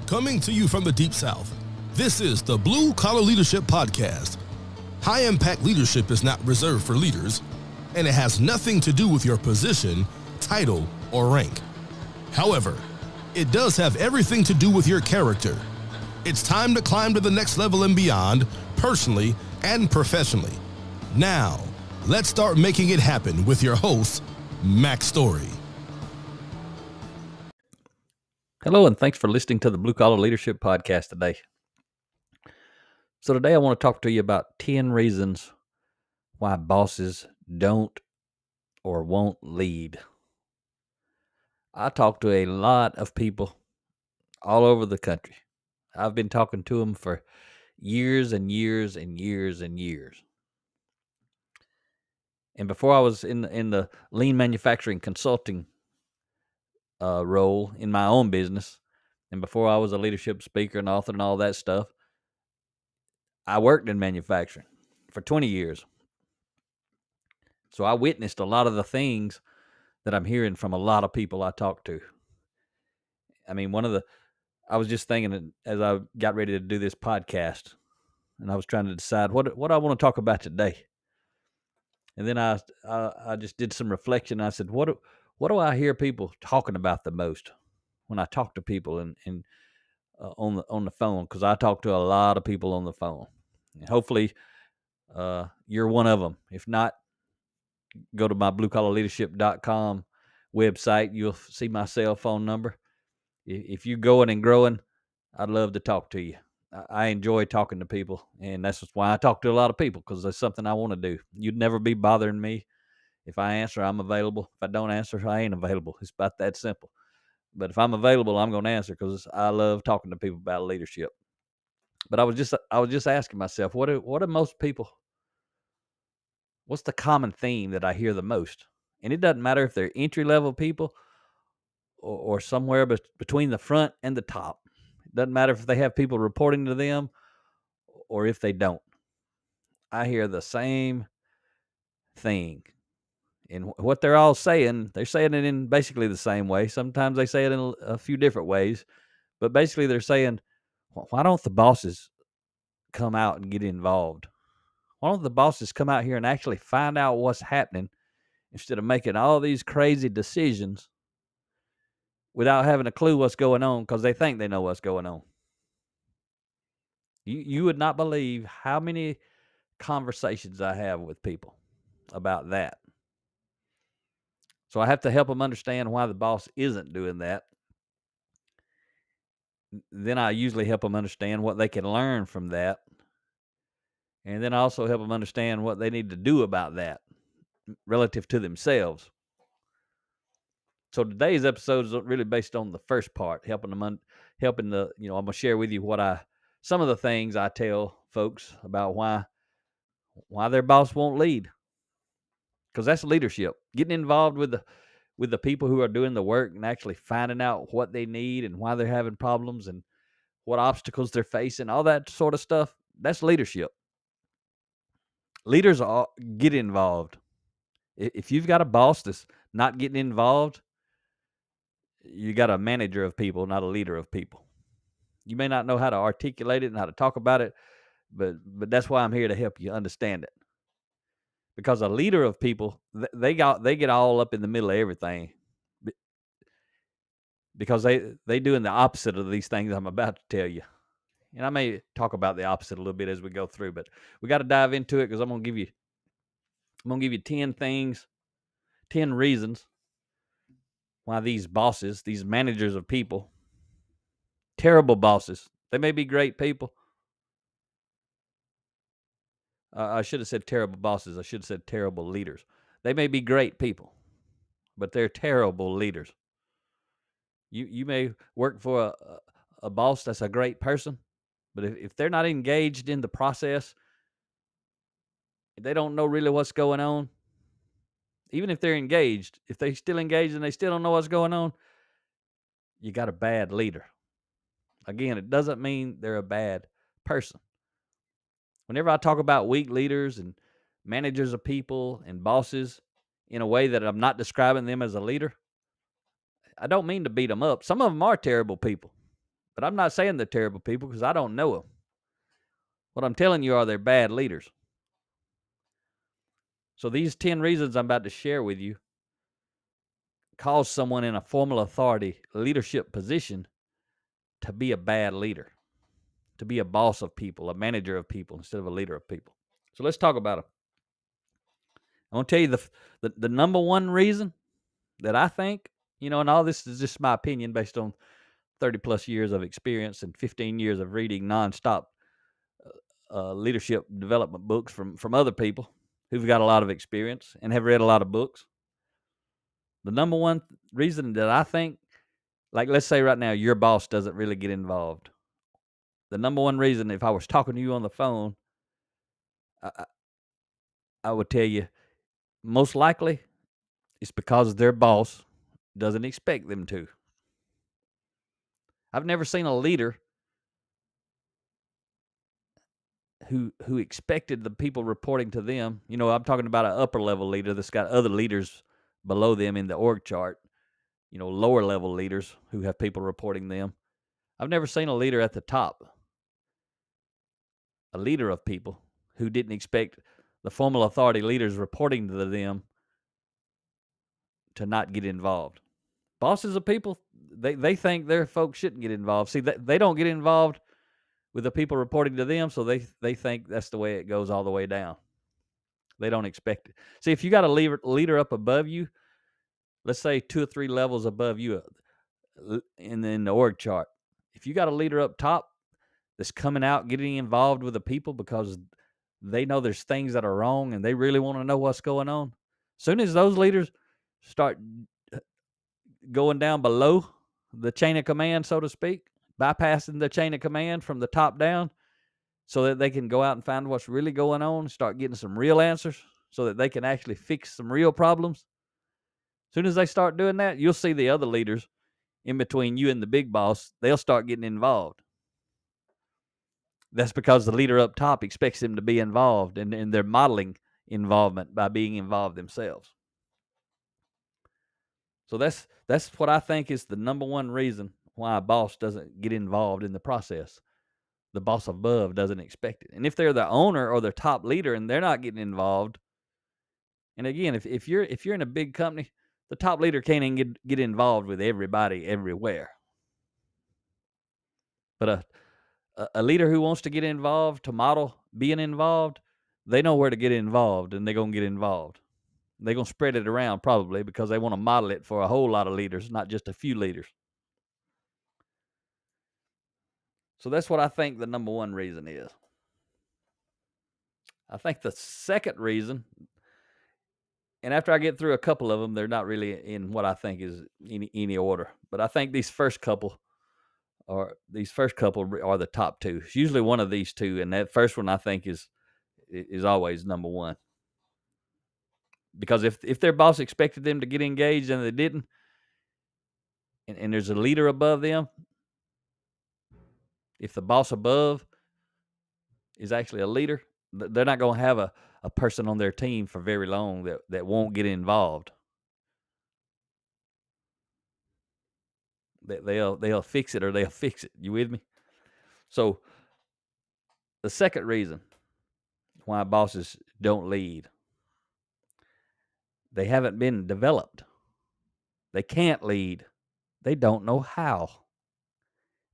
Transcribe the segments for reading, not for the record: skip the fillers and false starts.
Coming to you from the Deep South, this is the Blue Collar Leadership Podcast. High-impact leadership is not reserved for leaders, and it has nothing to do with your position, title, or rank. However, it does have everything to do with your character. It's time to climb to the next level and beyond, personally and professionally. Now, let's start making it happen with your host, Mac Story. Hello, and thanks for listening to the Blue Collar Leadership Podcast today. So today I want to talk to you about 10 reasons why bosses don't or won't lead. I talk to a lot of people all over the country. I've been talking to them for years and years and years and years. And before I was in the lean manufacturing consulting role in my own business, and before I was a leadership speaker and author and all that stuff, I worked in manufacturing for 20 years. So I witnessed a lot of the things that I'm hearing from a lot of people I talk to. I mean, I was just thinking as I got ready to do this podcast, and I was trying to decide what I want to talk about today. And then I just did some reflection. I said, what do I hear people talking about the most when I talk to people and on the phone? Because I talk to a lot of people on the phone. And hopefully, you're one of them. If not, go to my bluecollarleadership.com website. You'll see my cell phone number. If you're going and growing, I'd love to talk to you. I enjoy talking to people, and that's why I talk to a lot of people, because that's something I want to do. You'd never be bothering me. If I answer, I'm available. If I don't answer, I ain't available. It's about that simple. But if I'm available, I'm going to answer, because I love talking to people about leadership. But I was just asking myself, what do most people? What's the common theme that I hear the most? And it doesn't matter if they're entry-level people or somewhere between the front and the top. It doesn't matter if they have people reporting to them or if they don't. I hear the same thing. And what they're all saying, they're saying it in basically the same way. Sometimes they say it in a few different ways. But basically they're saying, why don't the bosses come out and get involved? Why don't the bosses come out here and actually find out what's happening instead of making all these crazy decisions without having a clue what's going on, because they think they know what's going on? You would not believe how many conversations I have with people about that. So I have to help them understand why the boss isn't doing that. Then I usually help them understand what they can learn from that. And then I also help them understand what they need to do about that relative to themselves. So today's episode is really based on the first part, helping them, I'm going to share with you some of the things I tell folks about why their boss won't lead. Because that's leadership, getting involved with the people who are doing the work and actually finding out what they need and why they're having problems and what obstacles they're facing, all that sort of stuff. That's leadership. Leaders get involved. If you've got a boss that's not getting involved, you got a manager of people, not a leader of people. You may not know how to articulate it and how to talk about it, but that's why I'm here to help you understand it. Because a leader of people, they get all up in the middle of everything, because they doing the opposite of these things I'm about to tell you. And I may talk about the opposite a little bit as we go through, but we got to dive into it, because I'm gonna give you 10 things, 10 reasons why these bosses, these managers of people, terrible bosses. They may be great people. I should have said terrible bosses. I should have said terrible leaders. They may be great people, but they're terrible leaders. You may work for a boss that's a great person, but if they're not engaged in the process, if they don't know really what's going on, even if they're engaged, if they still engaged and they still don't know what's going on, you got a bad leader. Again, it doesn't mean they're a bad person. Whenever I talk about weak leaders and managers of people and bosses in a way that I'm not describing them as a leader, I don't mean to beat them up. Some of them are terrible people. But I'm not saying they're terrible people because I don't know them. What I'm telling you are they're bad leaders. So these 10 reasons I'm about to share with you cause someone in a formal authority leadership position to be a bad leader, to be a boss of people, a manager of people instead of a leader of people. So let's talk about them. I want to tell you the number one reason that I think, and all this is just my opinion based on 30 plus years of experience and 15 years of reading nonstop leadership development books from other people who've got a lot of experience and have read a lot of books. The number one reason that I think, like let's say right now, your boss doesn't really get involved. The number one reason, if I was talking to you on the phone, I would tell you most likely it's because their boss doesn't expect them to. I've never seen a leader who expected the people reporting to them. I'm talking about an upper level leader that's got other leaders below them in the org chart, lower level leaders who have people reporting them. I've never seen a leader at the top, a leader of people who didn't expect the formal authority leaders reporting to them to not get involved. Bosses of people, they think their folks shouldn't get involved. See, they don't get involved with the people reporting to them, so they think that's the way it goes all the way down. They don't expect it. See, if you got a leader up above you, let's say 2 or 3 levels above you in the org chart, if you got a leader up top that's coming out, getting involved with the people because they know there's things that are wrong and they really want to know what's going on, as soon as those leaders start going down below the chain of command, so to speak, bypassing the chain of command from the top down so that they can go out and find what's really going on, start getting some real answers so that they can actually fix some real problems. As soon as they start doing that, you'll see the other leaders in between you and the big boss, they'll start getting involved. That's because the leader up top expects them to be involved, and they're modeling involvement by being involved themselves. So that's what I think is the number one reason why a boss doesn't get involved in the process. The boss above doesn't expect it. And if they're the owner or their top leader and they're not getting involved, and again, if you're in a big company, the top leader can't even get involved with everybody everywhere. But a leader who wants to get involved, to model being involved, they know where to get involved, and they're going to get involved. They're going to spread it around probably because they want to model it for a whole lot of leaders, not just a few leaders. So that's what I think the number one reason is. I think the second reason, and after I get through a couple of them, they're not really in what I think is any order. But I think these first couple are the top two. It's usually one of these two, and that first one I think is always number one. Because if their boss expected them to get engaged and they didn't, and there's a leader above them, if the boss above is actually a leader, they're not going to have a person on their team for very long that won't get involved. They'll fix it or they'll fix it. You with me? So the second reason why bosses don't lead, they haven't been developed. They can't lead. They don't know how.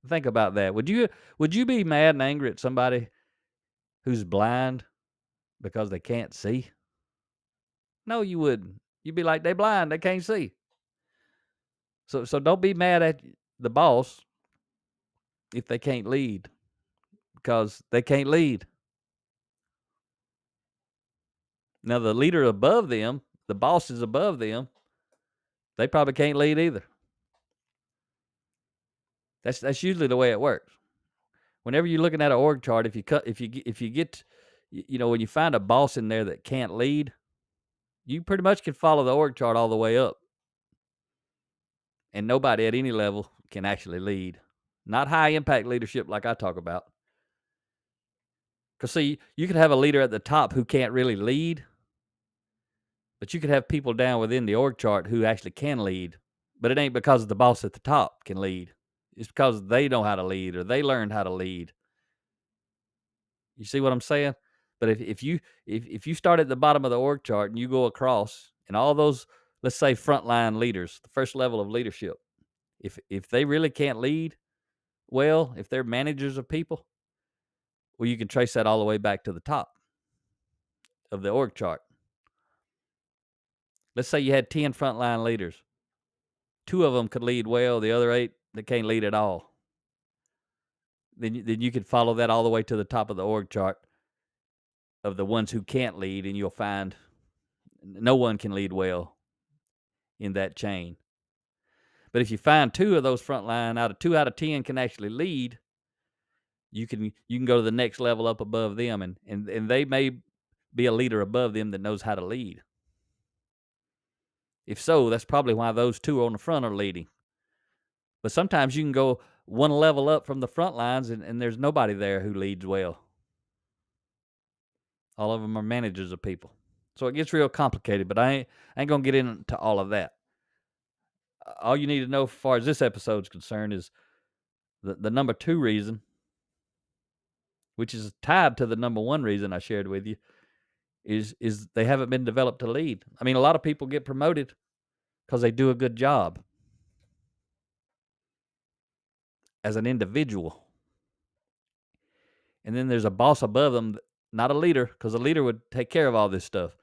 Think about that. Would you be mad and angry at somebody who's blind because they can't see? No, you wouldn't. You'd be like, they blind, they can't see. So don't be mad at the boss if they can't lead, because they can't lead. Now the leader above them, the boss is above them, they probably can't lead either. That's usually the way it works. Whenever you're looking at an org chart, if you get, when you find a boss in there that can't lead, you pretty much can follow the org chart all the way up. And nobody at any level can actually lead. Not high impact leadership like I talk about. Because see, you could have a leader at the top who can't really lead, but you could have people down within the org chart who actually can lead. But it ain't because the boss at the top can lead. It's because they know how to lead or they learned how to lead. You see what I'm saying? But if you start at the bottom of the org chart and you go across and all those, let's say, frontline leaders, the first level of leadership, if they really can't lead well, if they're managers of people, well, you can trace that all the way back to the top of the org chart. Let's say you had 10 frontline leaders. 2 of them could lead well, the other 8, they can't lead at all. Then you could follow that all the way to the top of the org chart of the ones who can't lead, and you'll find no one can lead well in that chain. But if you find 2 of those frontline out of 2 out of 10 can actually lead, you can go to the next level up above them, and they may be a leader above them that knows how to lead. If so, that's probably why those 2 on the front are leading. But sometimes you can go one level up from the front lines and there's nobody there who leads well. All of them are managers of people. So it gets real complicated, but I ain't going to get into all of that. All you need to know as far as this episode is concerned is the number 2 reason, which is tied to the number 1 reason I shared with you, is they haven't been developed to lead. I mean, a lot of people get promoted because they do a good job as an individual. And then there's a boss above them, not a leader, because a leader would take care of all this stuff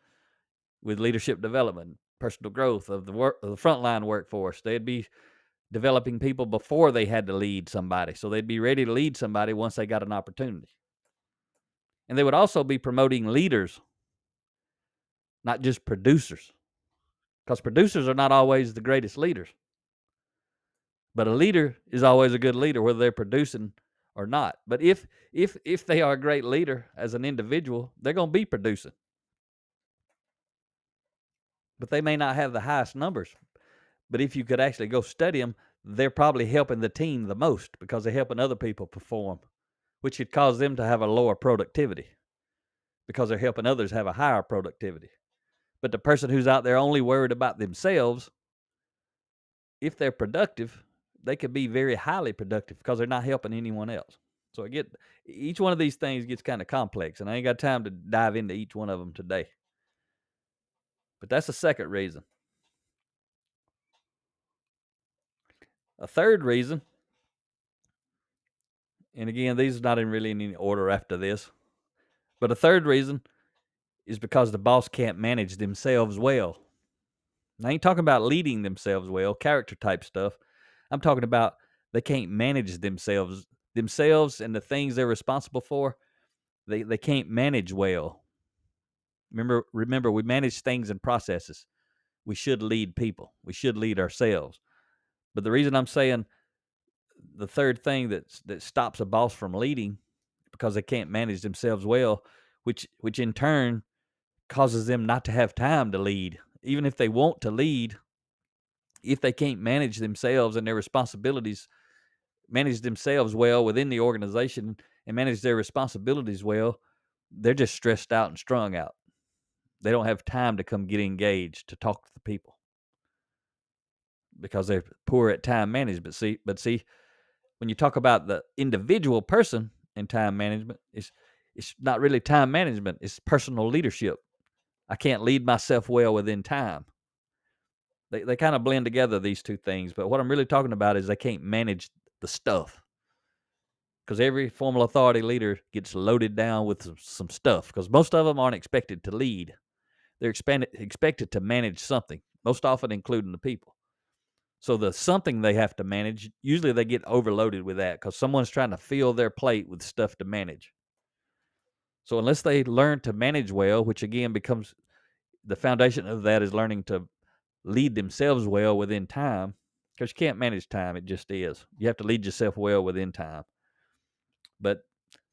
with leadership development, personal growth of the frontline workforce. They'd be developing people before they had to lead somebody. So they'd be ready to lead somebody once they got an opportunity. And they would also be promoting leaders, not just producers, because producers are not always the greatest leaders. But a leader is always a good leader, whether they're producing or not. But if they are a great leader as an individual, they're going to be producing. But they may not have the highest numbers. But if you could actually go study them, they're probably helping the team the most because they're helping other people perform, which would cause them to have a lower productivity because they're helping others have a higher productivity. But the person who's out there only worried about themselves, if they're productive, they could be very highly productive because they're not helping anyone else. So each one of these things gets kind of complex, and I ain't got time to dive into each one of them today. But that's the second reason. A third reason, and again, these are not really in any order after this, but a third reason is because the boss can't manage themselves well. Now, I ain't talking about leading themselves well, character type stuff. I'm talking about they can't manage themselves and the things they're responsible for. They can't manage well. Remember, we manage things and processes. We should lead people. We should lead ourselves. But the reason I'm saying the third thing that stops a boss from leading because they can't manage themselves well, which in turn causes them not to have time to lead. Even if they want to lead, if they can't manage themselves and their responsibilities, manage themselves well within the organization and manage their responsibilities well, they're just stressed out and strung out. They don't have time to come get engaged, to talk to the people because they're poor at time management. But see, when you talk about the individual person in time management, it's not really time management. It's personal leadership. I can't lead myself well within time. They kind of blend together, these two things. But what I'm really talking about is they can't manage the stuff. Because every formal authority leader gets loaded down with some stuff. Because most of them aren't expected to lead. They're expected to manage something, most often including the people. So the something they have to manage, usually they get overloaded with that because someone's trying to fill their plate with stuff to manage. So unless they learn to manage well, which again becomes the foundation of that is learning to lead themselves well within time, because you can't manage time. It just is. You have to lead yourself well within time. But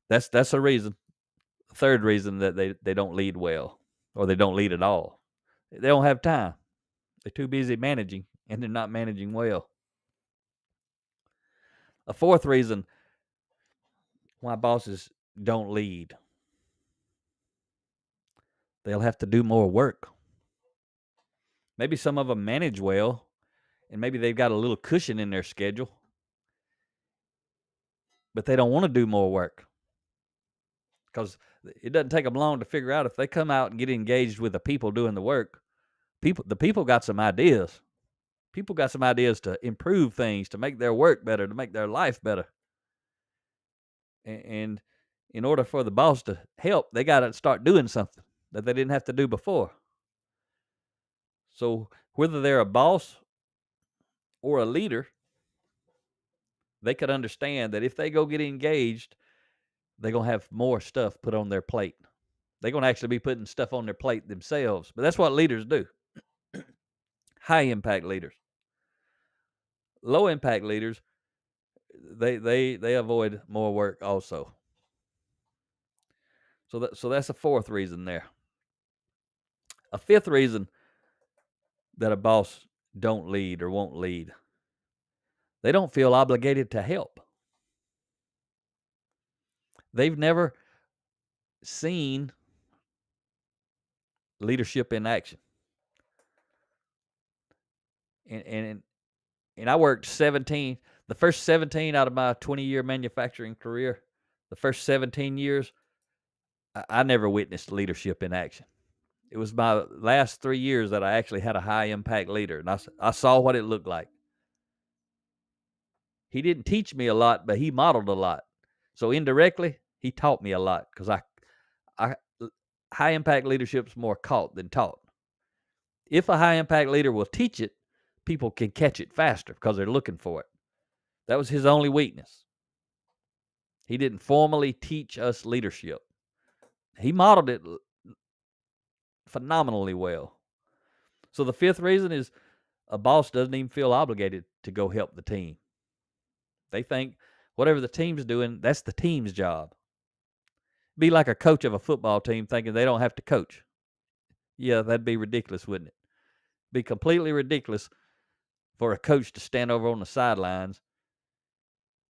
that's a reason. The third reason that they don't lead well, or they don't lead at all. They don't have time. They're too busy managing, and they're not managing well. A fourth reason why bosses don't lead, they'll have to do more work. Maybe some of them manage well, and maybe they've got a little cushion in their schedule, but they don't want to do more work because it doesn't take them long to figure out if they come out and get engaged with the people doing the work. The people got some ideas. People got some ideas to improve things, to make their work better, to make their life better. And in order for the boss to help, they got to start doing something that they didn't have to do before. So whether they're a boss or a leader, they could understand that if they go get engaged, they're going to have more stuff put on their plate. They're going to actually be putting stuff on their plate themselves. But that's what leaders do. High impact leaders. Low impact leaders, they avoid more work also. So that's a fourth reason there. A fifth reason that a boss don't lead or won't lead. They don't feel obligated to help. They've never seen leadership in action. And I worked the first 17 out of my 20-year manufacturing career, the first 17 years, I never witnessed leadership in action. It was my last 3 years that I actually had a high impact leader, and I saw what it looked like. He didn't teach me a lot, but he modeled a lot. So indirectly, he taught me a lot because high impact leadership is more caught than taught. If a high impact leader will teach it, people can catch it faster because they're looking for it. That was his only weakness. He didn't formally teach us leadership. He modeled it phenomenally well. So the fifth reason is a boss doesn't even feel obligated to go help the team. They think whatever the team's doing, that's the team's job. Be like a coach of a football team thinking they don't have to coach. Yeah, that'd be ridiculous, wouldn't it? Be completely ridiculous for a coach to stand over on the sidelines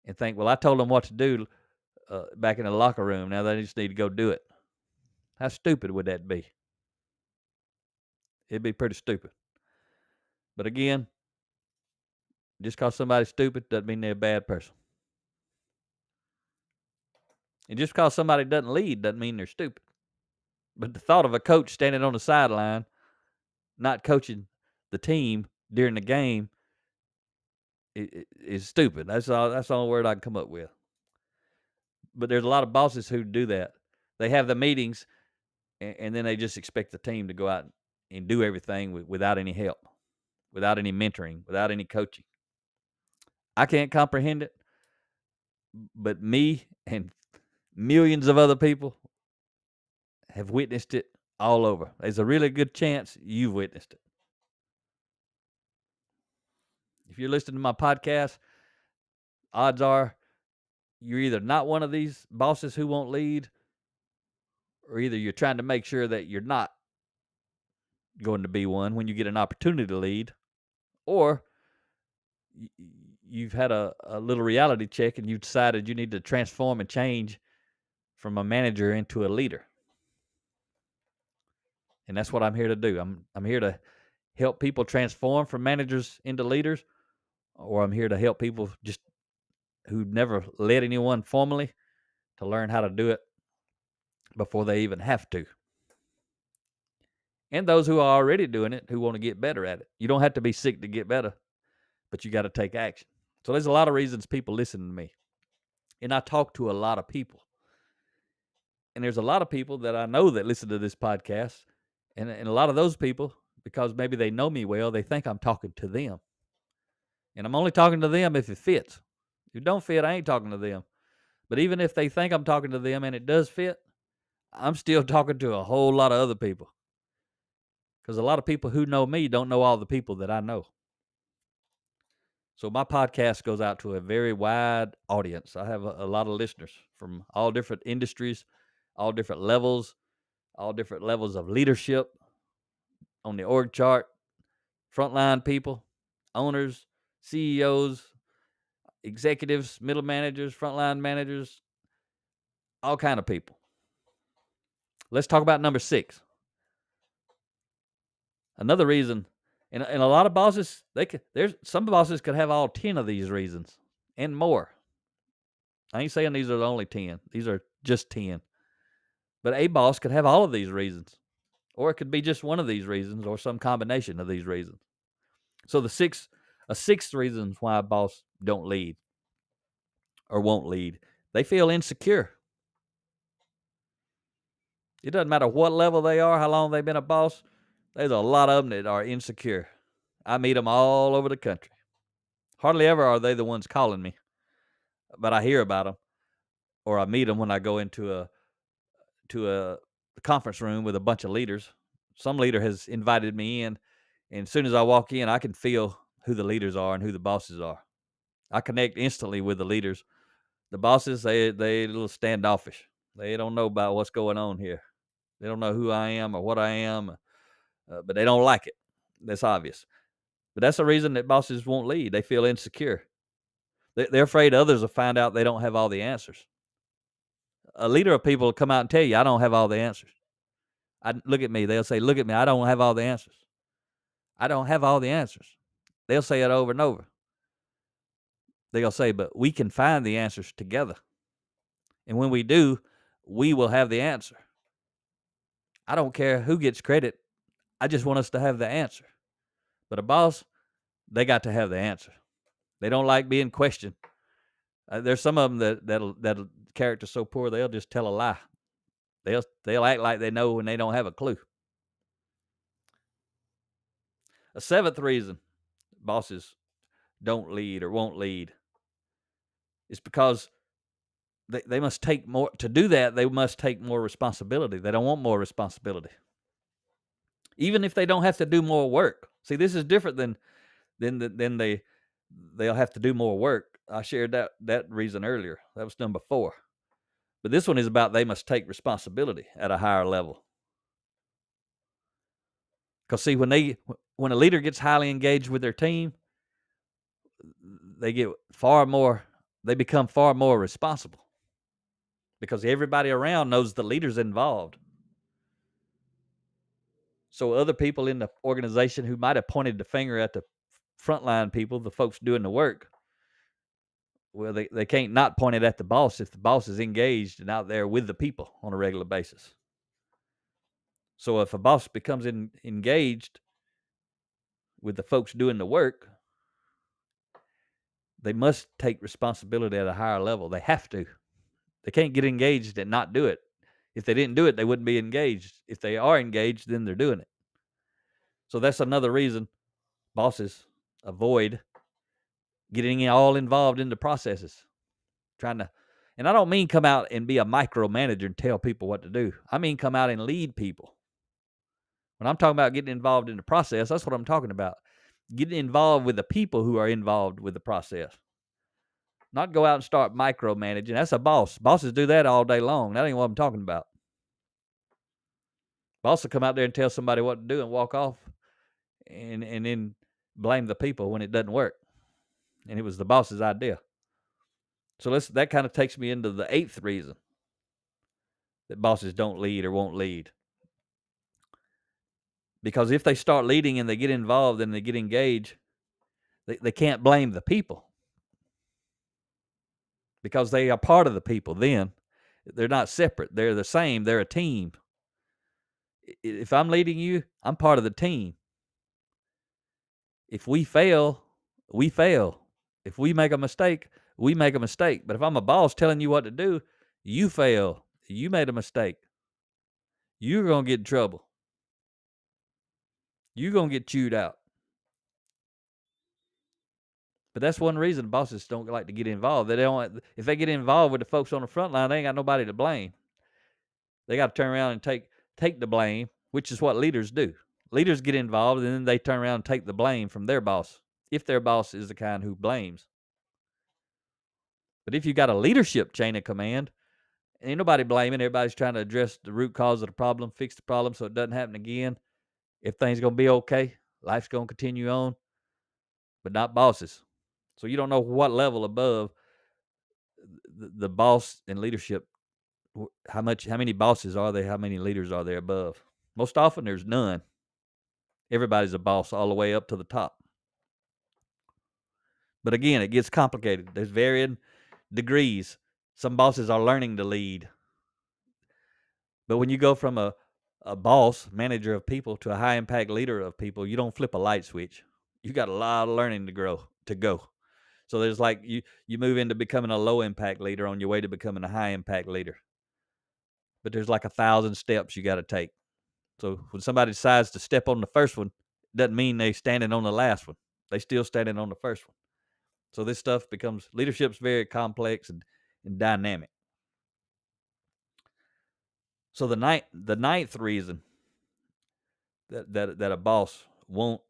and think, well, I told them what to do back in the locker room. Now they just need to go do it. How stupid would that be? It'd be pretty stupid. But again, just because somebody's stupid doesn't mean they're a bad person. And just because somebody doesn't lead doesn't mean they're stupid. But the thought of a coach standing on the sideline, not coaching the team during the game, is stupid. That's the only word I can come up with. But there's a lot of bosses who do that. They have the meetings, and then they just expect the team to go out and do everything without any help, without any mentoring, without any coaching. I can't comprehend it, but me and millions of other people have witnessed it all over. There's a really good chance you've witnessed it. If you're listening to my podcast, odds are you're either not one of these bosses who won't lead, or either you're trying to make sure that you're not going to be one when you get an opportunity to lead, or you've had a little reality check and you've decided you need to transform and change from a manager into a leader. And that's what I'm here to do. I'm here to help people transform from managers into leaders, or I'm here to help people just who never led anyone formally to learn how to do it before they even have to. And those who are already doing it who want to get better at it. You don't have to be sick to get better, but you got to take action. So there's a lot of reasons people listen to me. And I talk to a lot of people. And there's a lot of people that I know that listen to this podcast. And a lot of those people, because maybe they know me well, they think I'm talking to them. And I'm only talking to them if it fits. If it don't fit, I ain't talking to them. But even if they think I'm talking to them and it does fit, I'm still talking to a whole lot of other people. Because a lot of people who know me don't know all the people that I know. So my podcast goes out to a very wide audience. I have a lot of listeners from all different industries, all different levels of leadership on the org chart, frontline people, owners, CEOs, executives, middle managers, frontline managers, all kind of people. Let's talk about number 6. Another reason, and a lot of bosses, some bosses could have all 10 of these reasons and more. I ain't saying these are the only 10. These are just 10. But a boss could have all of these reasons, or it could be just one of these reasons, or some combination of these reasons. So a sixth reason why a boss don't lead or won't lead, they feel insecure. It doesn't matter what level they are, how long they've been a boss. There's a lot of them that are insecure. I meet them all over the country. Hardly ever are they the ones calling me, but I hear about them, or I meet them when I go into a conference room with a bunch of leaders. Some leader has invited me in, and as soon as I walk in, I can feel who the leaders are and who the bosses are. I connect instantly with the leaders. The bosses, they a little standoffish. They don't know about what's going on here. They don't know who I am or what I am, but they don't like it. That's obvious. But that's the reason that bosses won't lead. They feel insecure. They're afraid others will find out they don't have all the answers. A leader of people will come out and tell you, I don't have all the answers. Look at me. They'll say, look at me. I don't have all the answers. I don't have all the answers. They'll say it over and over. They'll say, but we can find the answers together. And when we do, we will have the answer. I don't care who gets credit. I just want us to have the answer. But a boss, they got to have the answer. They don't like being questioned. There's some of them that'll character so poor they'll just tell a lie. They'll act like they know when they don't have a clue. A seventh reason bosses don't lead or won't lead is because they must take more. To do that, they must take more responsibility. They don't want more responsibility, even if they don't have to do more work. See, this is different than they'll have to do more work. I shared that reason earlier. That was number 4. But this one is about they must take responsibility at a higher level. Because see, when a leader gets highly engaged with their team, they become far more responsible. Because everybody around knows the leader's involved. So other people in the organization who might have pointed the finger at the frontline people, the folks doing the work, well, they can't not point it at the boss if the boss is engaged and out there with the people on a regular basis. So if a boss becomes engaged with the folks doing the work, they must take responsibility at a higher level. They have to. They can't get engaged and not do it. If they didn't do it, they wouldn't be engaged. If they are engaged, then they're doing it. So that's another reason bosses avoid getting all involved in the processes. And I don't mean come out and be a micromanager and tell people what to do. I mean come out and lead people. When I'm talking about getting involved in the process, that's what I'm talking about. Getting involved with the people who are involved with the process. Not go out and start micromanaging. That's a boss. Bosses do that all day long. That ain't what I'm talking about. Boss will come out there and tell somebody what to do and walk off and then blame the people when it doesn't work. And it was the boss's idea. So that kind of takes me into the 8th reason that bosses don't lead or won't lead. Because if they start leading and they get involved and they get engaged, they can't blame the people. Because they are part of the people then. They're not separate. They're the same. They're a team. If I'm leading you, I'm part of the team. If we fail, we fail. If we make a mistake, we make a mistake. But if I'm a boss telling you what to do, you fail. You made a mistake. You're going to get in trouble. You're going to get chewed out. But that's one reason bosses don't like to get involved. If they get involved with the folks on the front line, they ain't got nobody to blame. They got to turn around and take the blame, which is what leaders do. Leaders get involved, and then they turn around and take the blame from their boss, if their boss is the kind who blames. But if you got a leadership chain of command, ain't nobody blaming. Everybody's trying to address the root cause of the problem, fix the problem so it doesn't happen again. Everything's going to be okay. Life's going to continue on, but not bosses. So you don't know what level above the boss and leadership, how many bosses are there, how many leaders are there above. Most often there's none. Everybody's a boss all the way up to the top. But again, it gets complicated. There's varying degrees Some bosses are learning to lead. But when you go from a boss, manager of people, to a high impact leader of people, you don't flip a light switch. You got a lot of learning to go. So there's like you move into becoming a low impact leader on your way to becoming a high impact leader. But there's like 1,000 steps you got to take. So when somebody decides to step on the first one, doesn't mean they standing on the last one. They still standing on the first one. So this stuff leadership's very complex and dynamic. So the ninth reason that a boss won't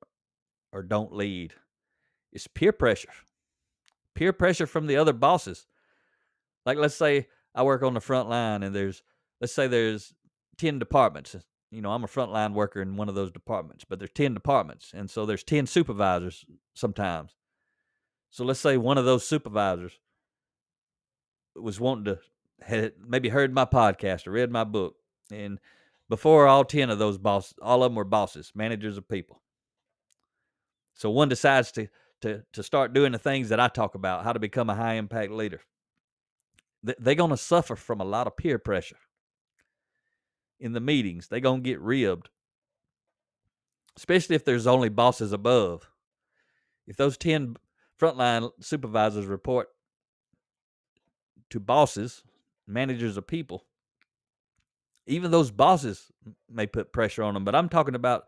or don't lead is peer pressure. Peer pressure from the other bosses. Like, let's say I work on the front line and let's say there's 10 departments. You know, I'm a frontline worker in one of those departments, but there's 10 departments. And so there's 10 supervisors sometimes. So let's say one of those supervisors was wanting to, had maybe heard my podcast or read my book. And before all 10 of those bosses, all of them were bosses, managers of people. So one decides to start doing the things that I talk about, how to become a high impact leader. They're going to suffer from a lot of peer pressure. In the meetings, they're going to get ribbed, especially if there's only bosses above. If those 10 frontline supervisors report to bosses, managers of people, even those bosses may put pressure on them, but I'm talking about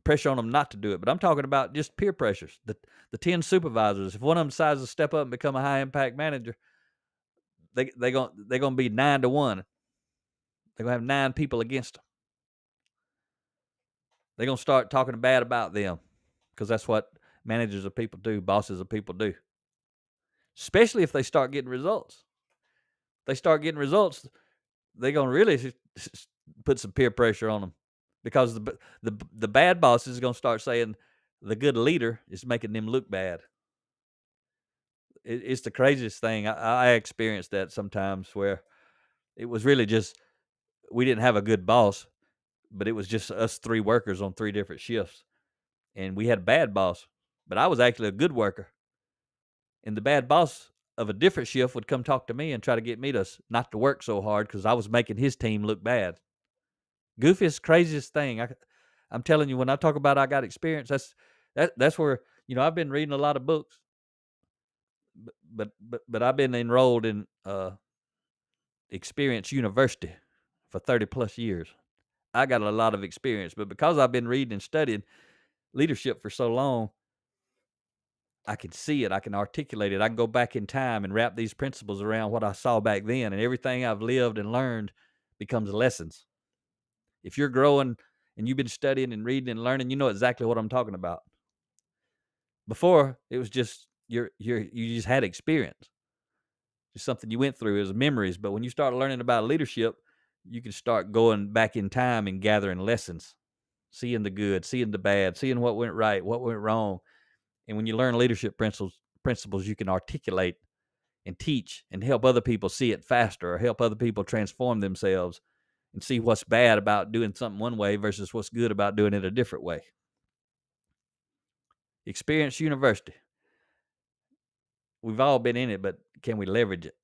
pressure on them not to do it. But I'm talking about just peer pressures. The 10 supervisors, if one of them decides to step up and become a high impact manager, they're gonna be 9-1. They're gonna have 9 people against them. They're gonna start talking bad about them because that's what managers of people do, bosses of people do. Especially if they start getting results. If they start getting results, they're gonna really put some peer pressure on them, because the bad boss is gonna start saying the good leader is making them look bad. It's the craziest thing. I experienced that sometimes, where it was really just, we didn't have a good boss, but it was just us 3 workers on 3 different shifts. And we had a bad boss, but I was actually a good worker. And the bad boss of a different shift would come talk to me and try to get me to not to work so hard because I was making his team look bad. Goofiest, craziest thing. I'm telling you, when I talk about I got experience, that's where, you know, I've been reading a lot of books, but I've been enrolled in Experience University for 30 plus years. I got a lot of experience, but because I've been reading and studying leadership for so long, I can see it. I can articulate it. I can go back in time and wrap these principles around what I saw back then, and everything I've lived and learned becomes lessons. If you're growing and you've been studying and reading and learning, you know exactly what I'm talking about. Before, it was just you just had experience. Just something you went through. It was memories. But when you start learning about leadership, you can start going back in time and gathering lessons, seeing the good, seeing the bad, seeing what went right, what went wrong. And when you learn leadership principles, you can articulate and teach and help other people see it faster, or help other people transform themselves and see what's bad about doing something one way versus what's good about doing it a different way. Experience University. We've all been in it, but can we leverage it?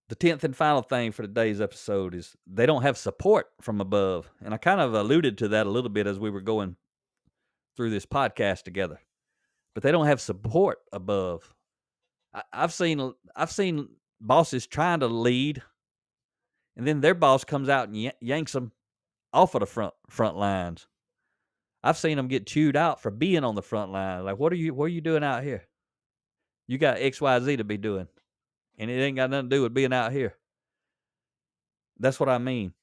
The 10th and final thing for today's episode is they don't have support from above. And I kind of alluded to that a little bit as we were going through this podcast together. But they don't have support above. I've seen bosses trying to lead, and then their boss comes out and yanks them off of the front lines. I've seen them get chewed out for being on the front line. Like, what are you doing out here? You got XYZ to be doing, and it ain't got nothing to do with being out here. That's what I mean.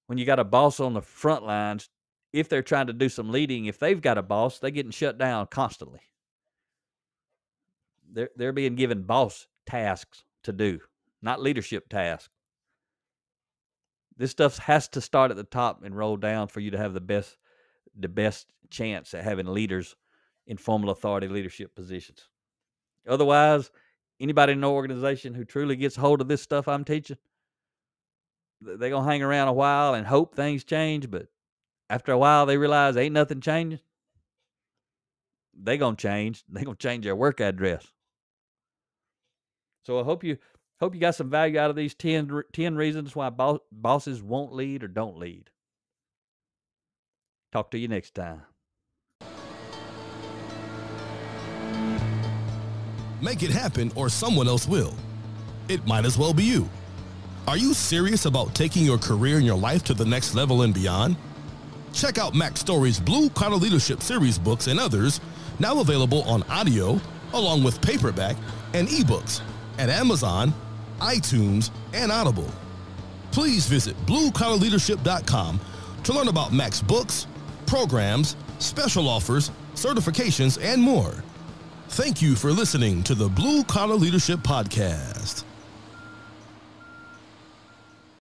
When you got a boss on the front lines, if they're trying to do some leading, if they've got a boss, they're getting shut down constantly. They're being given boss tasks to do, not leadership tasks. This stuff has to start at the top and roll down for you to have the best chance at having leaders in formal authority leadership positions. Otherwise, anybody in the organization who truly gets hold of this stuff I'm teaching, they're going to hang around a while and hope things change, but after a while they realize ain't nothing changing. They're going to change. They're going to change their work address. So I hope you got some value out of these 10 reasons why bosses won't lead or don't lead. Talk to you next time. Make it happen or someone else will. It might as well be you. Are you serious about taking your career and your life to the next level and beyond? Check out Mac Story's Blue Collar Leadership series books and others, now available on audio, along with paperback and ebooks at Amazon, iTunes, and Audible. Please visit bluecollarleadership.com to learn about Mac's books, programs, special offers, certifications, and more. Thank you for listening to the Blue Collar Leadership Podcast.